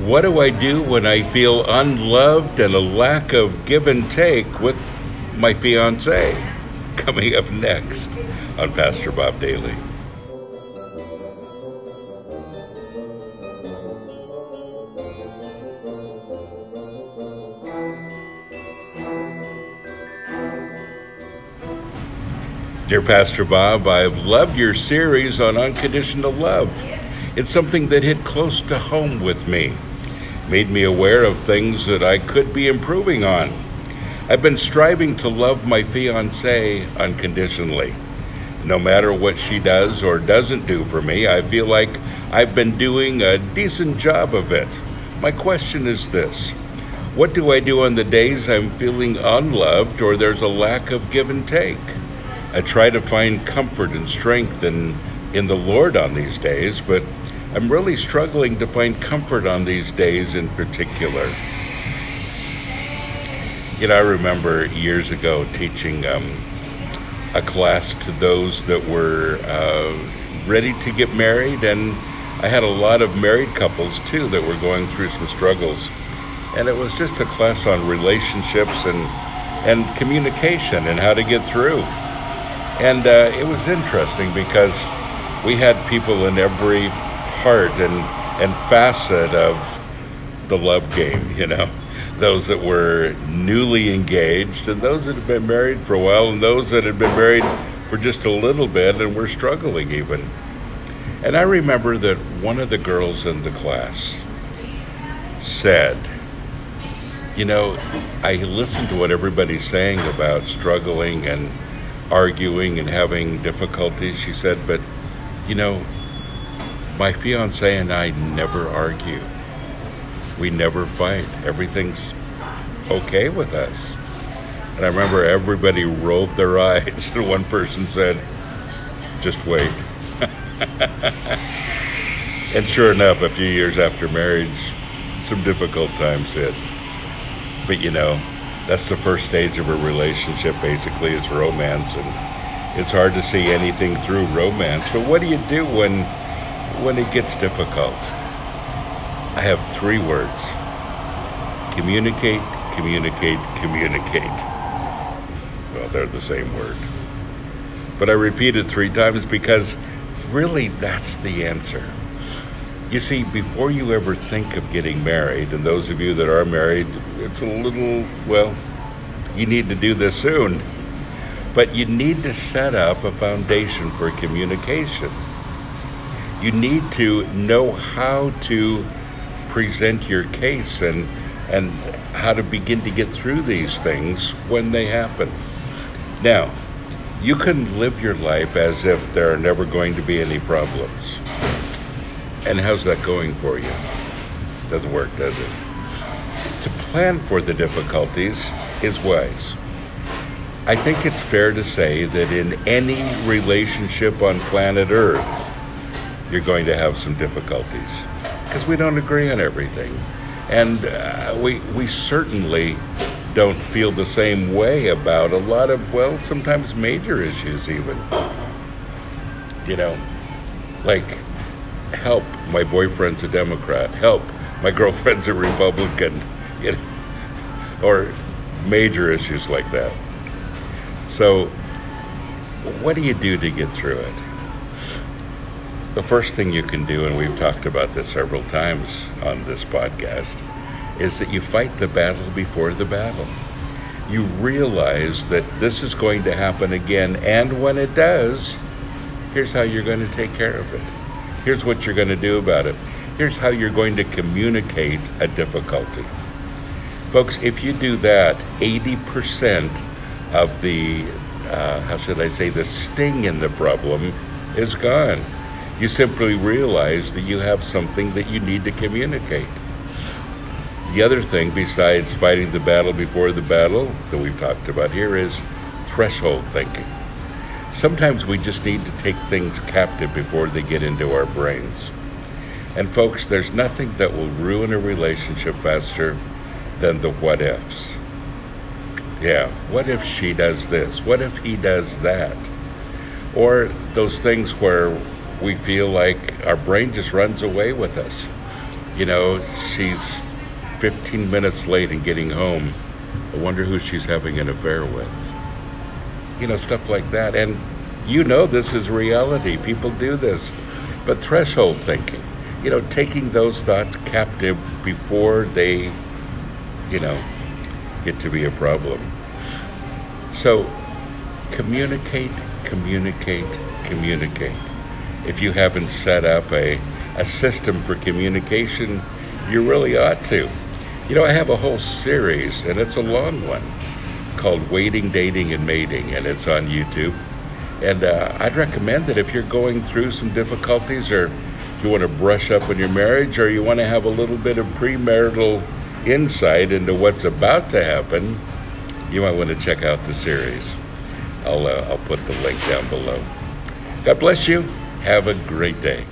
What do I do when I feel unloved and a lack of give and take with my fiancé? Coming up next on Pastor Bob Daily. Dear Pastor Bob, I've loved your series on unconditional love. It's something that hit close to home with me, made me aware of things that I could be improving on. I've been striving to love my fiancée unconditionally. No matter what she does or doesn't do for me, I feel like I've been doing a decent job of it. My question is this: what do I do on the days I'm feeling unloved or there's a lack of give and take? I try to find comfort and strength in the Lord on these days, but I'm really struggling to find comfort on these days in particular. I remember years ago teaching a class to those that were ready to get married, and I had a lot of married couples too that were going through some struggles. And it was just a class on relationships and communication and how to get through. And it was interesting because we had people in every part and facet of the love game, those that were newly engaged and those that had been married for a while and those that had been married for just a little bit and were struggling even. And I remember that one of the girls in the class said, I listened to what everybody's saying about struggling and arguing and having difficulties. She said, but my fiancé and I never argue. We never fight. Everything's okay with us. And I remember everybody rolled their eyes and one person said, just wait. And sure enough, a few years after marriage, some difficult times hit. But that's the first stage of a relationship, basically, is romance. And it's hard to see anything through romance. But what do you do when it gets difficult? I have 3 words: communicate, communicate, communicate. Well, they're the same word. But I repeat it 3 times because really that's the answer. You see, before you ever think of getting married, and those of you that are married, it's a little, you need to do this soon. But you need to set up a foundation for communication. You need to know how to present your case and how to begin to get through these things when they happen. Now, you can live your life as if there are never going to be any problems. And how's that going for you? Doesn't work, does it? To plan for the difficulties is wise. I think it's fair to say that in any relationship on planet Earth, you're going to have some difficulties because we don't agree on everything. And we certainly don't feel the same way about a lot of, sometimes major issues even. Like, help, my boyfriend's a Democrat. Help, my girlfriend's a Republican. Or major issues like that. So, what do you do to get through it? The first thing you can do, and we've talked about this several times on this podcast, is that you fight the battle before the battle. You realize that this is going to happen again, and when it does, here's how you're going to take care of it. Here's what you're going to do about it. Here's how you're going to communicate a difficulty. Folks, if you do that, 80% of the, the sting in the problem is gone. You simply realize that you have something that you need to communicate. The other thing, besides fighting the battle before the battle that we've talked about here, is threshold thinking. Sometimes we just need to take things captive before they get into our brains. And folks, there's nothing that will ruin a relationship faster than the what ifs. Yeah, what if she does this? What if he does that? Or those things where we feel like our brain just runs away with us. You know, she's 15 minutes late in getting home. I wonder who she's having an affair with. You know, stuff like that. And you know this is reality. People do this. But threshold thinking, you know, taking those thoughts captive before they, you know, get to be a problem. So communicate, communicate, communicate. If you haven't set up a system for communication, you really ought to. You know, I have a whole series, and it's a long one, called Waiting, Dating, and Mating, and it's on YouTube. And I'd recommend that if you're going through some difficulties, or if you want to brush up on your marriage, or you want to have a little bit of premarital insight into what's about to happen, you might want to check out the series. I'll put the link down below. God bless you. Have a great day.